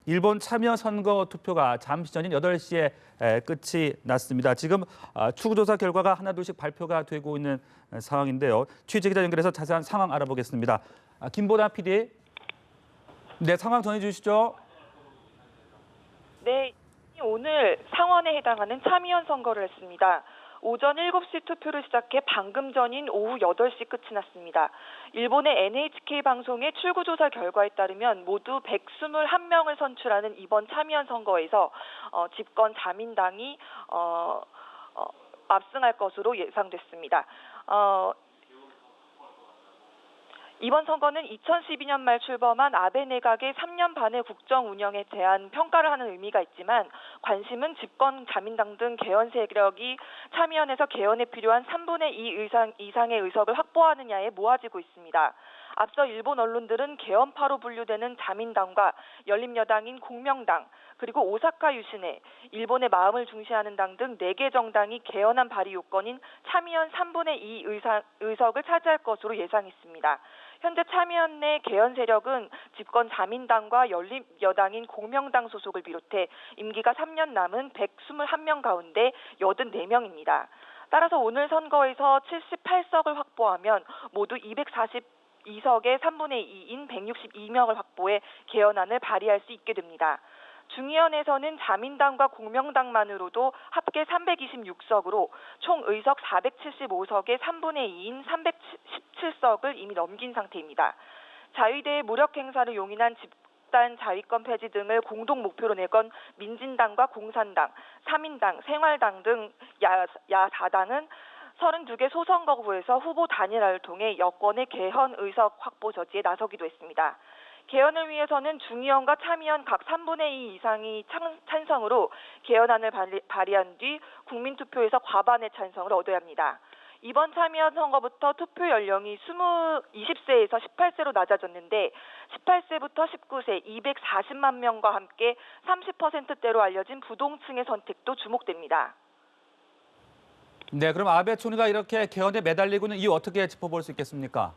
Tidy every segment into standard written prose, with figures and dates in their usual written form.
일본 참여 선거 투표가 잠시 전인 8시에 끝이 났습니다. 지금 추구조사 결과가 하나둘씩 발표가 되고 있는 상황인데요. 취재기자 연결해서 자세한 상황 알아보겠습니다. 김보나 PD, 네, 상황 전해주시죠. 네, 오늘 상원에 해당하는 참의원 선거를 했습니다. 오전 7시 투표를 시작해 방금 전인 오후 8시 끝이 났습니다. 일본의 NHK 방송의 출구조사 결과에 따르면 모두 121명을 선출하는 이번 참의원 선거에서 집권 자민당이 압승할 것으로 예상됐습니다. 이번 선거는 2012년 말 출범한 아베 내각의 3년 반의 국정 운영에 대한 평가를 하는 의미가 있지만 관심은 집권 자민당 등 개헌 세력이 참의원에서 개헌에 필요한 3분의 2 이상의 의석을 확보하느냐에 모아지고 있습니다. 앞서 일본 언론들은 개헌파로 분류되는 자민당과 열린여당인 공명당, 그리고 오사카 유신회, 일본의 마음을 중시하는 당 등 4개 정당이 개헌안 발의 요건인 참의원 3분의 2 의석을 차지할 것으로 예상했습니다. 현재 참의원 내 개헌 세력은 집권 자민당과 열린여당인 공명당 소속을 비롯해 임기가 3년 남은 121명 가운데 84명입니다. 따라서 오늘 선거에서 78석을 확보하면 모두 242석의 3분의 2인 162명을 확보해 개헌안을 발의할 수 있게 됩니다. 중의원에서는 자민당과 공명당만으로도 합계 326석으로 총 의석 475석의 3분의 2인 317석을 이미 넘긴 상태입니다. 자위대의 무력 행사를 용인한 집단 자위권 폐지 등을 공동 목표로 내건 민진당과 공산당, 사민당, 생활당 등 야4당은 32개 소선거구에서 후보 단일화를 통해 여권의 개헌 의석 확보 저지에 나서기도 했습니다. 개헌을 위해서는 중의원과 참의원 각 3분의 2 이상이 찬성으로 개헌안을 발의한 뒤 국민투표에서 과반의 찬성을 얻어야 합니다. 이번 참의원 선거부터 투표 연령이 20세에서 18세로 낮아졌는데 18세부터 19세 240만 명과 함께 30%대로 알려진 부동층의 선택도 주목됩니다. 네, 그럼 아베 총리가 이렇게 개헌에 매달리고 있는 이유 어떻게 짚어볼 수 있겠습니까?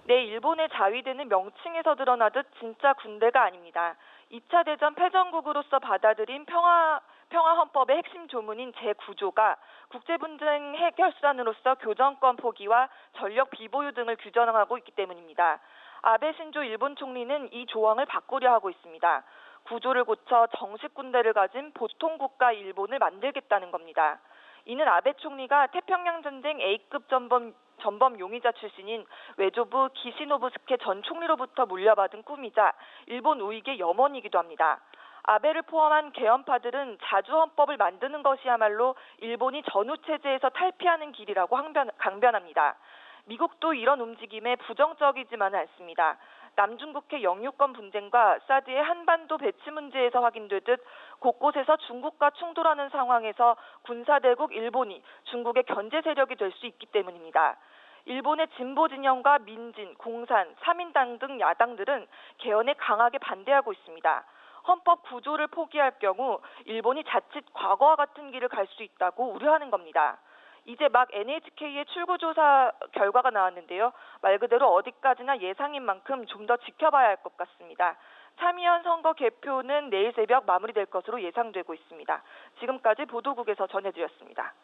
네, 일본의 자위대는 명칭에서 드러나듯 진짜 군대가 아닙니다. 2차 대전 패전국으로서 받아들인 평화 헌법의 핵심 조문인 제9조가 국제분쟁 해결 수단으로서 교정권 포기와 전력 비보유 등을 규정하고 있기 때문입니다. 아베 신조 일본 총리는 이 조항을 바꾸려 하고 있습니다. 구조를 고쳐 정식 군대를 가진 보통국가 일본을 만들겠다는 겁니다. 이는 아베 총리가 태평양 전쟁 A급 전범 용의자 출신인 외조부 기시노부스케 전 총리로부터 물려받은 꿈이자 일본 우익의 염원이기도 합니다. 아베를 포함한 개헌파들은 자주 헌법을 만드는 것이야말로 일본이 전후 체제에서 탈피하는 길이라고 강변합니다. 미국도 이런 움직임에 부정적이지만은 않습니다. 남중국해 영유권 분쟁과 사드의 한반도 배치 문제에서 확인되듯 곳곳에서 중국과 충돌하는 상황에서 군사대국 일본이 중국의 견제 세력이 될 수 있기 때문입니다. 일본의 진보 진영과 민진, 공산, 사민당 등 야당들은 개헌에 강하게 반대하고 있습니다. 헌법 구조를 포기할 경우 일본이 자칫 과거와 같은 길을 갈 수 있다고 우려하는 겁니다. 이제 막 NHK의 출구조사 결과가 나왔는데요. 말 그대로 어디까지나 예상인 만큼 좀 더 지켜봐야 할 것 같습니다. 참의원 선거 개표는 내일 새벽 마무리될 것으로 예상되고 있습니다. 지금까지 보도국에서 전해드렸습니다.